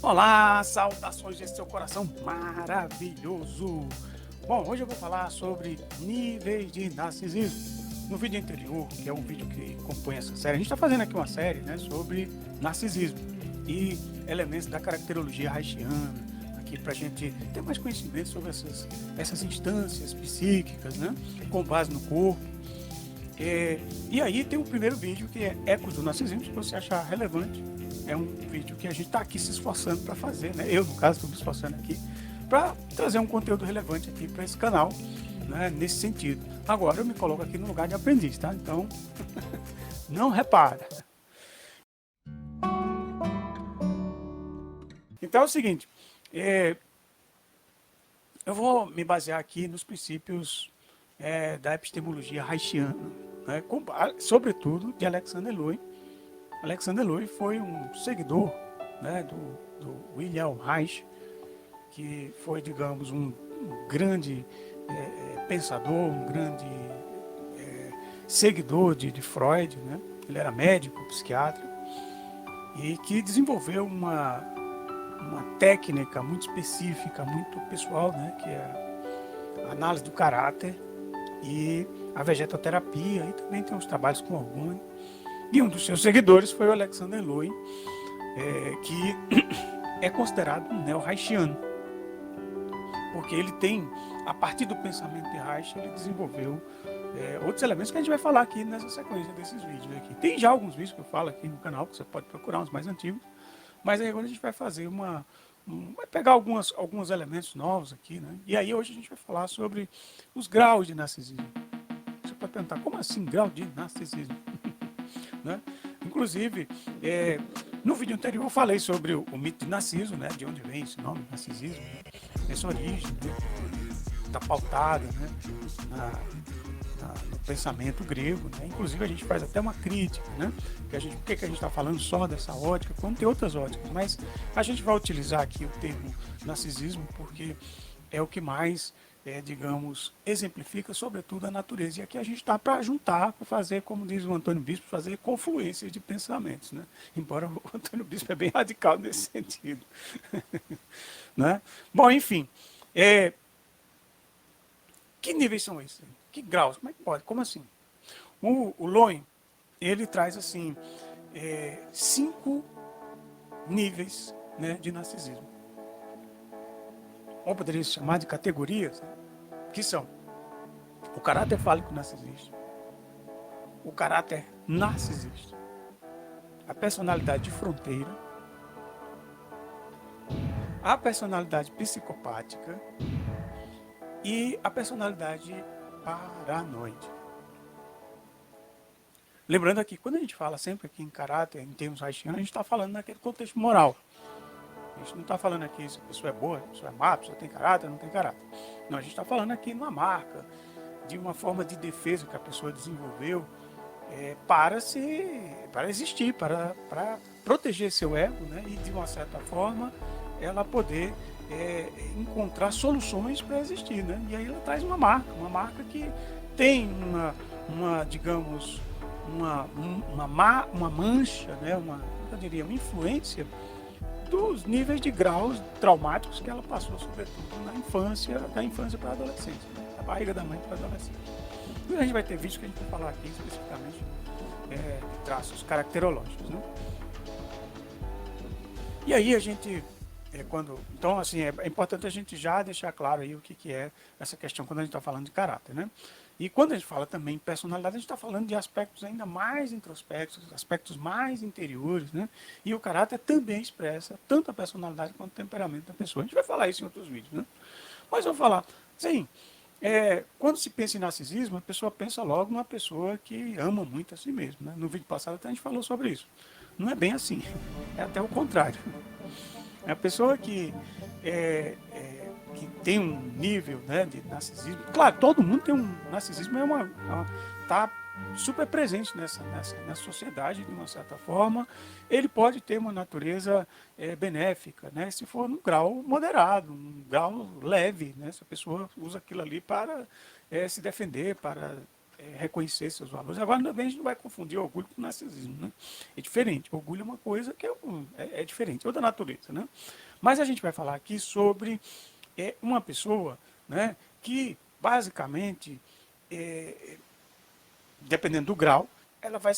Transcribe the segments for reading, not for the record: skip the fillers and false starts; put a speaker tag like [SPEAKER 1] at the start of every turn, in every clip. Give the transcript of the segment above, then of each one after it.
[SPEAKER 1] Olá, saudações desse seu coração maravilhoso. Bom, hoje eu vou falar sobre níveis de narcisismo. No vídeo anterior, que é um vídeo que compõe essa série, a gente está fazendo aqui uma série, né, sobre narcisismo e elementos da caracterologia haitiana, aqui para a gente ter mais conhecimento sobre essas instâncias psíquicas, né, com base no corpo. E aí tem o primeiro vídeo, que é Ecos do Narcisismo, se você achar relevante. É um vídeo que a gente está aqui se esforçando para fazer, né? Eu, no caso, estou me esforçando aqui para trazer um conteúdo relevante aqui para esse canal, né? Nesse sentido. Agora eu me coloco aqui no lugar de aprendiz, tá? Então, não repara. Então é o seguinte, eu vou me basear aqui nos princípios da epistemologia haitiana, né? Sobretudo de Alexander Lowen. Alexander Lowen foi um seguidor, né, do William Reich, que foi, digamos, um grande pensador, um grande seguidor de Freud, né? Ele era médico, psiquiatra, e que desenvolveu uma técnica muito específica, muito pessoal, né? Que é a análise do caráter e a vegetoterapia, e também tem uns trabalhos com hormônio. E um dos seus seguidores foi o Alexander Lowen, que é considerado um neo-reichiano, porque ele tem, a partir do pensamento de Reich, ele desenvolveu outros elementos que a gente vai falar aqui nessa sequência desses vídeos aqui. Tem já alguns vídeos que eu falo aqui no canal, que você pode procurar, uns mais antigos, mas aí agora a gente vai fazer vai pegar alguns elementos novos aqui, né? E aí hoje a gente vai falar sobre os graus de narcisismo. Você pode perguntar, como assim grau de narcisismo? Né? Inclusive, no vídeo anterior eu falei sobre o mito de Narciso, né? De onde vem esse nome, narcisismo, né? Essa origem, né? Está pautada, né? No pensamento grego, né? Inclusive a gente faz até uma crítica, né? Por que a gente está falando só dessa ótica, quando tem outras óticas, mas a gente vai utilizar aqui o termo narcisismo porque é o que mais, digamos, exemplifica sobretudo a natureza. E aqui a gente está para juntar, para fazer, como diz o Antônio Bispo, fazer confluências de pensamentos, né? Embora o Antônio Bispo é bem radical nesse sentido. Né? Bom, enfim, que níveis são esses? Que graus? Como é que pode? Como assim? O Lowen, ele traz assim 5 níveis, né, de narcisismo. Ou poderia se chamar de categorias, né, que são o caráter fálico narcisista, o caráter narcisista, a personalidade de fronteira, a personalidade psicopática e a personalidade paranoide. Lembrando aqui, quando a gente fala sempre aqui em caráter, em termos haitianos, a gente está falando naquele contexto moral. A gente não está falando aqui se a pessoa é boa, se a pessoa é má, se a pessoa tem caráter, não tem caráter. Não, a gente está falando aqui numa marca, de uma forma de defesa que a pessoa desenvolveu para existir, para proteger seu ego, né? E de uma certa forma ela poder encontrar soluções para existir, né? E aí ela traz uma marca que tem digamos, uma mancha, né? Eu diria, uma influência dos níveis de graus traumáticos que ela passou, sobretudo na infância, da infância para a adolescência, né? Da barriga da mãe para a adolescência. E a gente vai ter vídeos que a gente vai falar aqui especificamente de traços caracterológicos, né? E aí a gente, então assim, é importante a gente já deixar claro aí o que é essa questão quando a gente está falando de caráter, né? E quando a gente fala também em personalidade, a gente está falando de aspectos ainda mais introspectos, aspectos mais interiores, né? E o caráter também expressa tanto a personalidade quanto o temperamento da pessoa. A gente vai falar isso em outros vídeos, né? Mas eu vou falar, sim, quando se pensa em narcisismo, a pessoa pensa logo numa pessoa que ama muito a si mesma, né? No vídeo passado até a gente falou sobre isso. Não é bem assim, é até o contrário. É a pessoa que tem um nível, né, de narcisismo. Claro, todo mundo tem um narcisismo, tá super presente nessa sociedade, de uma certa forma. Ele pode ter uma natureza benéfica, né, se for num grau moderado, um grau leve, né, se a pessoa usa aquilo ali para se defender, para reconhecer seus valores. Agora também a gente não vai confundir orgulho com narcisismo, né? É diferente. Orgulho é uma coisa que é diferente, outra natureza, né? Mas a gente vai falar aqui sobre uma pessoa, né, que basicamente, dependendo do grau, ela vai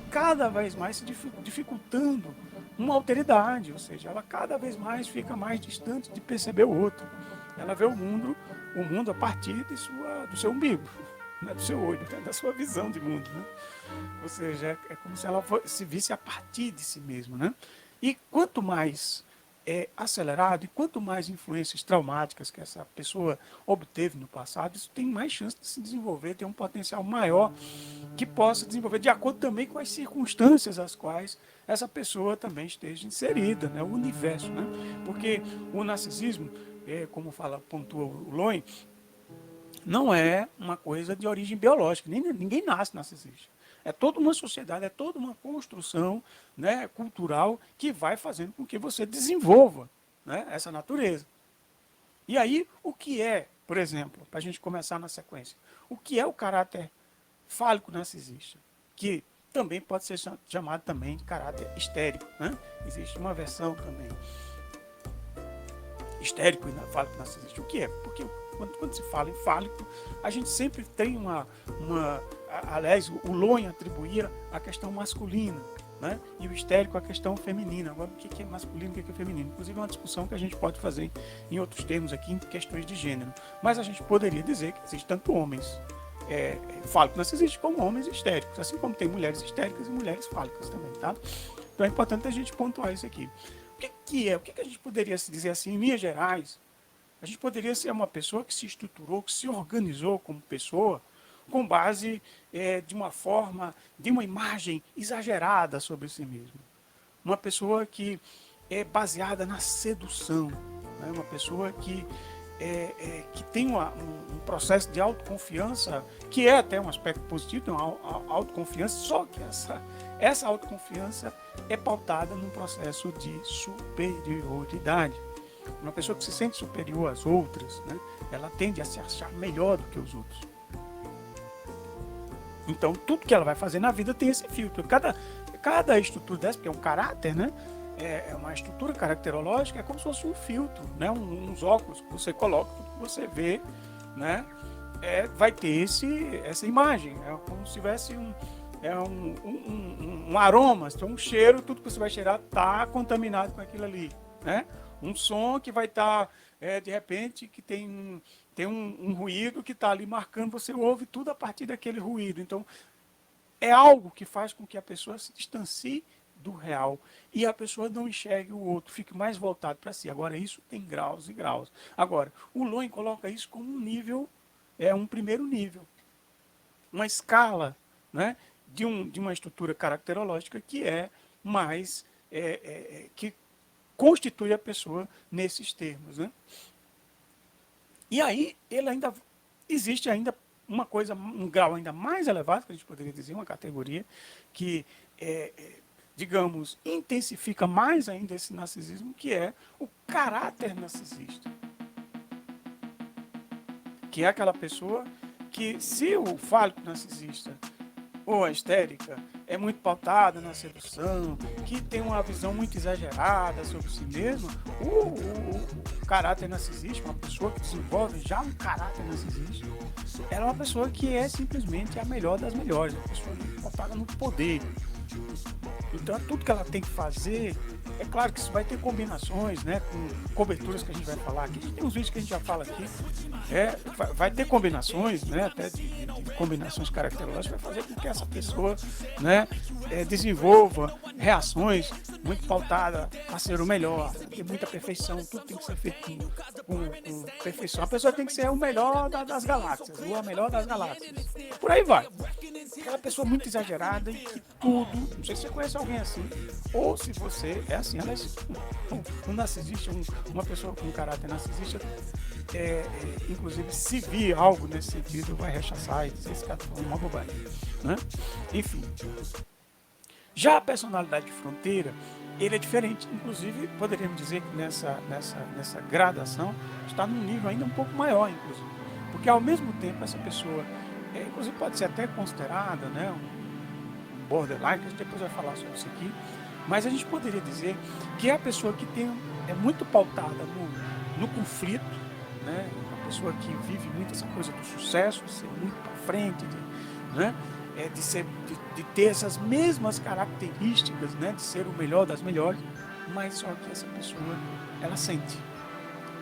[SPEAKER 1] cada vez mais se dificultando uma alteridade, ou seja, ela cada vez mais fica mais distante de perceber o outro. Ela vê o mundo a partir do seu umbigo, né, do seu olho, né, da sua visão de mundo, né? Ou seja, é como se ela se visse a partir de si mesma, né? E quanto mais acelerado e quanto mais influências traumáticas que essa pessoa obteve no passado, isso tem mais chance de se desenvolver, ter um potencial maior que possa desenvolver de acordo também com as circunstâncias às quais essa pessoa também esteja inserida, né? O universo, né? Porque o narcisismo, como pontua o Lowen, não é uma coisa de origem biológica, ninguém nasce narcisista. É toda uma sociedade, é toda uma construção, né, cultural que vai fazendo com que você desenvolva, né, essa natureza. E aí, o que é, por exemplo, para a gente começar na sequência, o que é o caráter fálico narcisista? Que também pode ser chamado também de caráter histérico, né? Existe uma versão também histérico e fálico narcisista. O que é? Porque quando se fala em fálico, a gente sempre tem aliás, o Lowen atribuía a questão masculina, né? E o histérico a questão feminina. Agora, o que é masculino e o que é feminino? Inclusive, é uma discussão que a gente pode fazer em outros termos aqui, em questões de gênero. Mas a gente poderia dizer que existe tanto homens fálicos narcisistas como homens histéricos, assim como tem mulheres histéricas e mulheres fálicas também, tá? Então é importante a gente pontuar isso aqui. O que a gente poderia se dizer assim, em linhas gerais? A gente poderia ser uma pessoa que se estruturou, que se organizou como pessoa, com base de uma forma, de uma imagem exagerada sobre si mesmo. Uma pessoa que baseada na sedução, né? Uma pessoa que tem um processo de autoconfiança, que é até um aspecto positivo, uma autoconfiança, só que essa autoconfiança é pautada num processo de superioridade. Uma pessoa que se sente superior às outras, né, ela tende a se achar melhor do que os outros. Então, tudo que ela vai fazer na vida tem esse filtro. Cada estrutura dessa, porque é um caráter, né? É uma estrutura caracterológica, é como se fosse um filtro, né? Uns óculos que você coloca, tudo que você vê, né? Vai ter essa imagem. É como se tivesse um aroma, um cheiro, tudo que você vai cheirar está contaminado com aquilo ali, né? Um som que vai estar, de repente, que tem um ruído que está ali marcando, você ouve tudo a partir daquele ruído. Então, é algo que faz com que a pessoa se distancie do real e a pessoa não enxergue o outro, fique mais voltado para si. Agora, isso tem graus e graus. Agora, o Lowen coloca isso como um nível, um primeiro nível, uma escala, né, de uma estrutura caracterológica que é mais, que constitui a pessoa nesses termos, né? E aí, existe ainda uma coisa, um grau ainda mais elevado, que a gente poderia dizer, uma categoria que digamos, intensifica mais ainda esse narcisismo, que é o caráter narcisista. Que é aquela pessoa que, se o fálico narcisista ou a histérica é muito pautada na sedução, que tem uma visão muito exagerada sobre si mesma, o caráter narcisista, uma pessoa que desenvolve já um caráter narcisista, ela é uma pessoa que é simplesmente a melhor das melhores, uma pessoa pautada no poder. Então, tudo que ela tem que fazer, é claro que isso vai ter combinações, né, com coberturas que a gente vai falar aqui. Tem uns vídeos que a gente já fala aqui. Vai ter combinações, né, até de combinações caracterológicas, vai fazer com que essa pessoa, né, desenvolva reações muito pautadas a ser o melhor, ter muita perfeição, tudo tem que ser feito com perfeição. A pessoa tem que ser o melhor das galáxias, ou a melhor das galáxias. Por aí vai. Aquela pessoa muito exagerada e que tudo, não sei se você conhece alguém assim, ou se você é assim, um narcisista, uma pessoa com caráter narcisista, inclusive se vir algo nesse sentido, vai rechaçar e dizer esse cara foi uma bobagem, né? Enfim. Já a personalidade de fronteira, ele é diferente, inclusive poderíamos dizer que nessa gradação está num nível ainda um pouco maior, inclusive, porque ao mesmo tempo essa pessoa inclusive pode ser até considerada, né, um borderline, que a gente depois vai falar sobre isso aqui, mas a gente poderia dizer que é a pessoa que é muito pautada no conflito, né, uma pessoa que vive muito essa coisa do sucesso, de ser muito para frente, né, de ter essas mesmas características, né, de ser o melhor das melhores, mas só que essa pessoa, ela sente,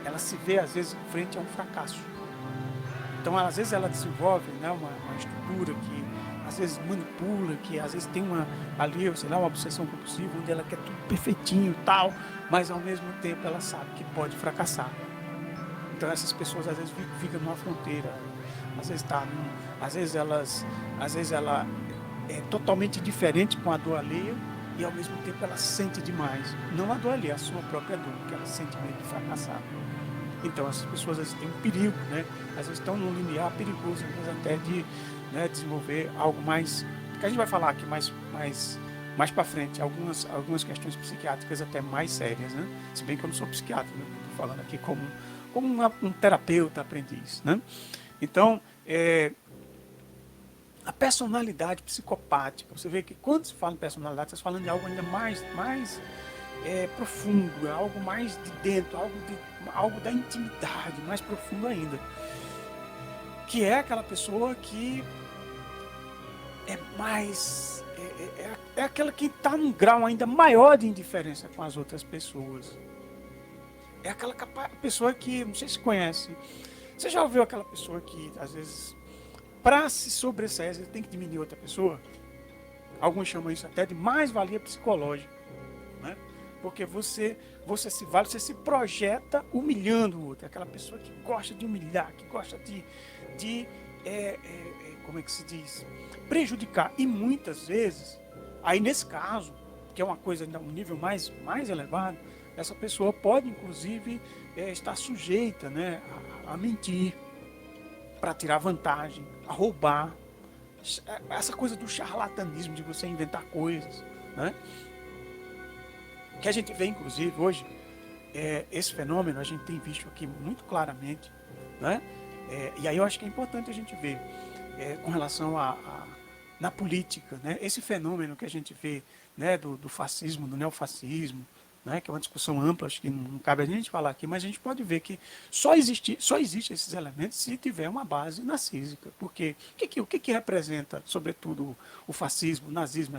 [SPEAKER 1] ela se vê às vezes em frente a um fracasso. Então, às vezes ela desenvolve, né, uma estrutura que às vezes manipula, que às vezes tem ali, sei lá, uma obsessão compulsiva, onde ela quer tudo perfeitinho e tal, mas ao mesmo tempo ela sabe que pode fracassar. Então essas pessoas às vezes ficam numa fronteira, às vezes às vezes ela é totalmente diferente com a dor alheia e ao mesmo tempo ela sente demais. Não a dor alheia, a sua própria dor, que ela sente medo de fracassar. Então essas pessoas às vezes têm um perigo, né? Às vezes estão num limiar perigoso, às vezes até de, né, desenvolver algo mais, que a gente vai falar aqui mais para frente, algumas questões psiquiátricas até mais sérias, né? Se bem que eu não sou psiquiatra, né? Estou falando aqui como um terapeuta aprendiz, né? Então, a personalidade psicopática, você vê que quando se fala em personalidade, você está falando de algo ainda mais profundo, é algo mais de dentro, algo da intimidade, mais profundo ainda. Que é aquela pessoa que é mais. É aquela que está num grau ainda maior de indiferença com as outras pessoas. É aquela pessoa que, não sei se conhece, você já ouviu aquela pessoa que, às vezes, para se sobressair, você tem que diminuir outra pessoa? Alguns chamam isso até de mais-valia psicológica, né? Porque você se vale, você se projeta humilhando o outro. É aquela pessoa que gosta de humilhar, que gosta de como é que se diz? Prejudicar. E muitas vezes, aí nesse caso, que é uma coisa ainda um nível mais elevado, essa pessoa pode, inclusive, estar sujeita, né, a mentir, para tirar vantagem, a roubar. Essa coisa do charlatanismo, de você inventar coisas, né? Que a gente vê, inclusive, hoje, esse fenômeno a gente tem visto aqui muito claramente, né? E aí eu acho que é importante a gente ver com relação na política, né? Esse fenômeno que a gente vê, né, do fascismo, do neofascismo, né, que é uma discussão ampla, acho que não cabe a gente falar aqui, mas a gente pode ver que só existe esses elementos se tiver uma base narcísica. Porque o que representa, sobretudo, o fascismo, o nazismo,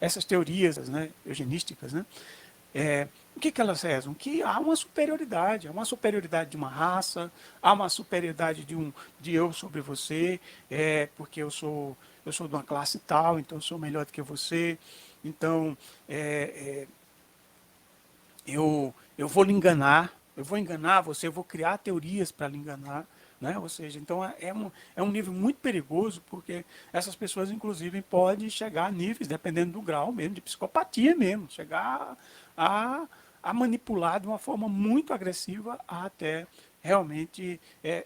[SPEAKER 1] essas teorias, né, eugenísticas, né? O que elas rezam? Que há uma superioridade de uma raça, há uma superioridade de eu sobre você, porque eu sou de uma classe tal, então eu sou melhor do que você, então eu vou lhe enganar, eu vou enganar você, eu vou criar teorias para lhe enganar, né? Ou seja, então é um nível muito perigoso, porque essas pessoas, inclusive, podem chegar a níveis, dependendo do grau mesmo, de psicopatia mesmo, chegar a manipular de uma forma muito agressiva até realmente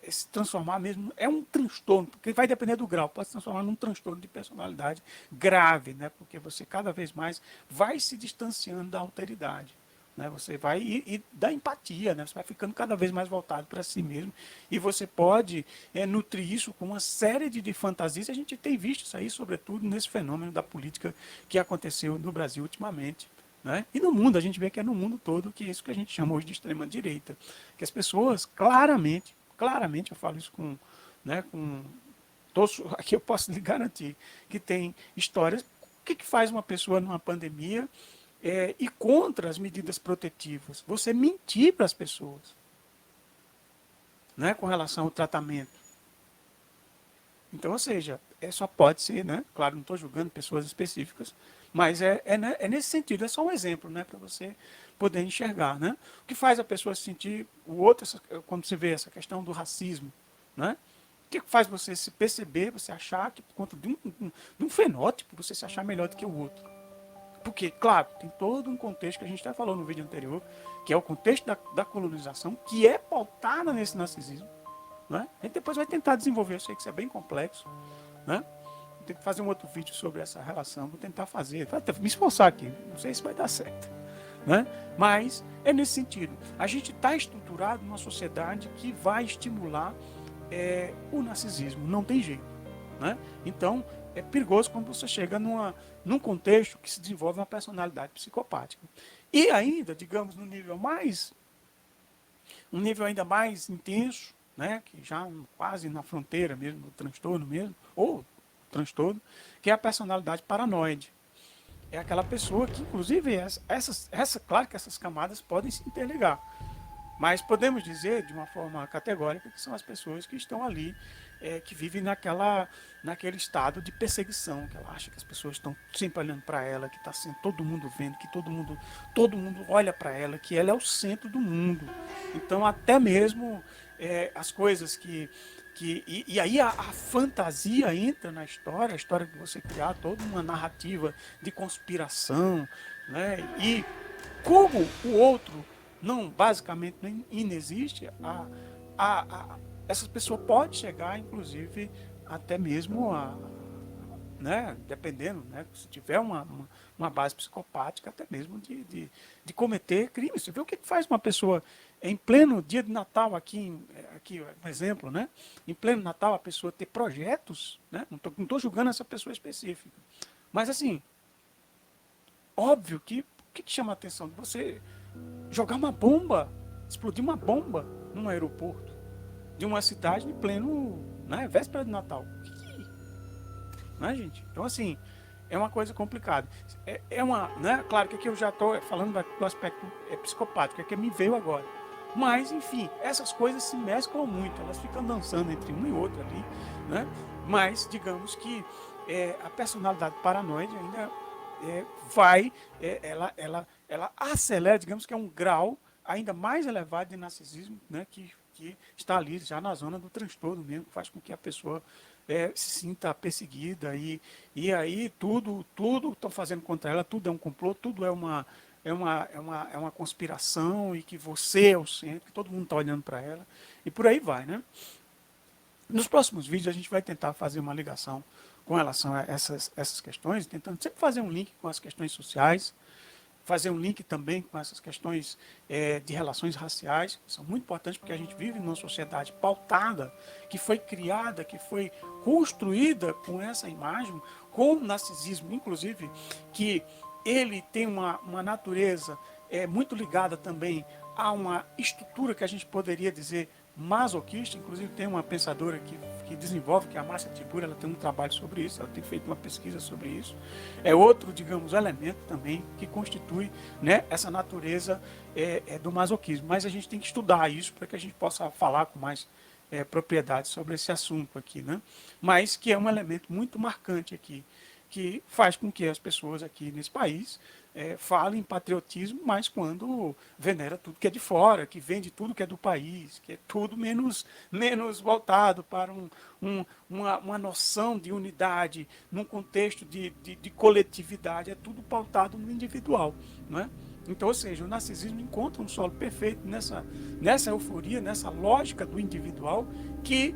[SPEAKER 1] se transformar mesmo, é um transtorno, porque vai depender do grau, pode se transformar num transtorno de personalidade grave, né? Porque você cada vez mais vai se distanciando da alteridade. Né? Você vai e da empatia, né? Você vai ficando cada vez mais voltado para si mesmo e você pode nutrir isso com uma série de fantasias. A gente tem visto isso aí, sobretudo nesse fenômeno da política que aconteceu no Brasil ultimamente. Né? E no mundo, a gente vê que é no mundo todo que é isso que a gente chama hoje de extrema-direita. Que as pessoas, claramente, eu falo isso com todos, aqui eu posso lhe garantir, que tem histórias. O que faz uma pessoa numa pandemia e contra as medidas protetivas? Você mentir para as pessoas, né, com relação ao tratamento. Então, ou seja, só pode ser, né? Claro, não estou julgando pessoas específicas, mas nesse sentido, é só um exemplo, né, para você poder enxergar, né? O que faz a pessoa se sentir o outro, quando você vê essa questão do racismo, né? O que faz você se perceber, você achar que por conta de um fenótipo, você se achar melhor do que o outro? Porque, claro, tem todo um contexto que a gente até falou no vídeo anterior, que é o contexto da colonização, que é pautada nesse narcisismo. Né? A gente depois vai tentar desenvolver, eu sei que isso é bem complexo. Né? Vou ter que fazer um outro vídeo sobre essa relação, vou tentar fazer, vou até me esforçar aqui, não sei se vai dar certo. Né? Mas é nesse sentido. A gente está estruturado numa sociedade que vai estimular o narcisismo, não tem jeito, né? Então, é perigoso quando você chega num contexto que se desenvolve uma personalidade psicopática. E ainda, digamos, um nível ainda mais intenso, né, que já quase na fronteira mesmo, do transtorno mesmo, ou transtorno, que é a personalidade paranoide. É aquela pessoa que, inclusive, claro que essas camadas podem se interligar, mas podemos dizer, de uma forma categórica, que são as pessoas que estão ali, que vivem naquele estado de perseguição, que ela acha que as pessoas estão sempre olhando para ela, que está sendo todo mundo vendo, que todo mundo olha para ela, que ela é o centro do mundo. Então, até mesmo as coisas e aí a fantasia entra na história, a história de você criar toda uma narrativa de conspiração, né? E como o outro não basicamente não inexiste, essa pessoa pode chegar, inclusive, até mesmo né, dependendo, né, se tiver uma base psicopática, até mesmo de cometer crimes. Você vê o que faz uma pessoa em pleno dia de Natal, aqui um exemplo, né, em pleno Natal, a pessoa ter projetos, né, não estou julgando essa pessoa específica, mas assim, óbvio que o que chama a atenção de você jogar uma bomba, explodir uma bomba num aeroporto de uma cidade em pleno, né, véspera de Natal. Né, gente? Então, assim, é uma coisa complicada. Né, claro que aqui eu já estou falando do aspecto psicopático, é que me veio agora. Mas, enfim, essas coisas se mesclam muito, elas ficam dançando entre um e outro ali, né? Mas, digamos que a personalidade paranoide ainda ela acelera, digamos que é um grau ainda mais elevado de narcisismo, né, que está ali já na zona do transtorno mesmo, que faz com que a pessoa se sinta perseguida e aí tudo estão fazendo contra ela, tudo é um complô, tudo é uma conspiração e que você é o centro, que todo mundo está olhando para ela e por aí vai, né? Nos próximos vídeos a gente vai tentar fazer uma ligação com relação a essas questões, tentando sempre fazer um link com as questões sociais, fazer um link também com essas questões de relações raciais, que são muito importantes porque a gente vive numa sociedade pautada, que foi criada, que foi construída com essa imagem, com o narcisismo, inclusive, que ele tem uma natureza muito ligada também a uma estrutura que a gente poderia dizer masoquista. Inclusive tem uma pensadora que desenvolve, que é a Márcia Tibur, ela tem um trabalho sobre isso, ela tem feito uma pesquisa sobre isso. É outro, digamos, elemento também que constitui, né, essa natureza do masoquismo. Mas a gente tem que estudar isso para que a gente possa falar com mais propriedade sobre esse assunto aqui, né? Mas que é um elemento muito marcante aqui, que faz com que as pessoas aqui nesse país falem em patriotismo, mas quando venera tudo que é de fora, que vende tudo que é do país, que é tudo menos voltado para uma noção de unidade, num contexto de coletividade, é tudo pautado no individual, não é? Então, ou seja, o narcisismo encontra um solo perfeito nessa euforia, nessa lógica do individual, que,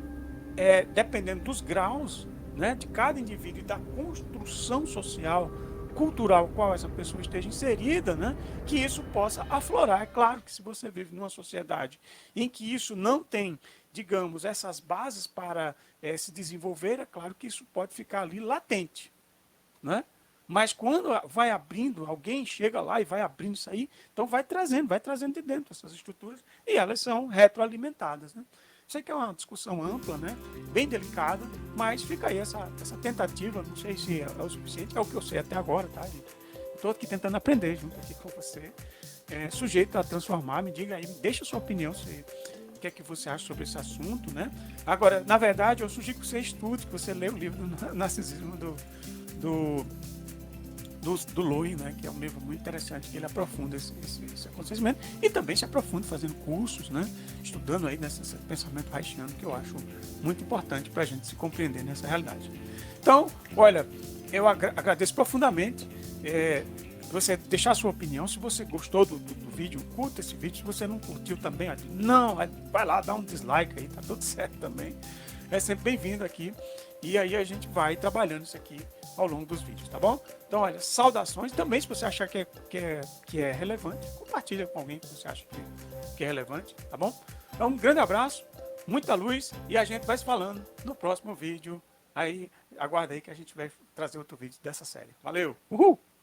[SPEAKER 1] dependendo dos graus, né, de cada indivíduo e da construção social, cultural qual essa pessoa esteja inserida, né, que isso possa aflorar. É claro que se você vive numa sociedade em que isso não tem, digamos, essas bases para se desenvolver, é claro que isso pode ficar ali latente, né? Mas quando vai abrindo, alguém chega lá e vai abrindo isso aí, então vai trazendo de dentro essas estruturas e elas são retroalimentadas, né? Sei que é uma discussão ampla, né? Bem delicada, mas fica aí essa tentativa, não sei se é o suficiente, é o que eu sei até agora, tá, gente? Estou aqui tentando aprender junto aqui com você, sujeito a transformar, me diga aí, deixa a sua opinião, o que é que você acha sobre esse assunto, né? Agora, na verdade, eu sugiro que você estude, que você leia o livro do Narcisismo do Lowy, né, que é um livro muito interessante, que ele aprofunda esse acontecimento e também se aprofunda fazendo cursos, né, estudando aí nesse pensamento haitiano, que eu acho muito importante para a gente se compreender nessa realidade. Então, olha, eu agradeço profundamente você deixar a sua opinião. Se você gostou do vídeo, curta esse vídeo. Se você não curtiu também, não, vai lá, dá um dislike aí, tá tudo certo também. É sempre bem-vindo aqui. E aí a gente vai trabalhando isso aqui ao longo dos vídeos, tá bom? Então, olha, saudações. Também, se você achar que é relevante, compartilha com alguém que você acha que é relevante, tá bom? Então, um grande abraço muita luz e a gente vai se falando no próximo vídeo. Aí, aguarda aí que a gente vai trazer outro vídeo dessa série. Valeu! Uhul!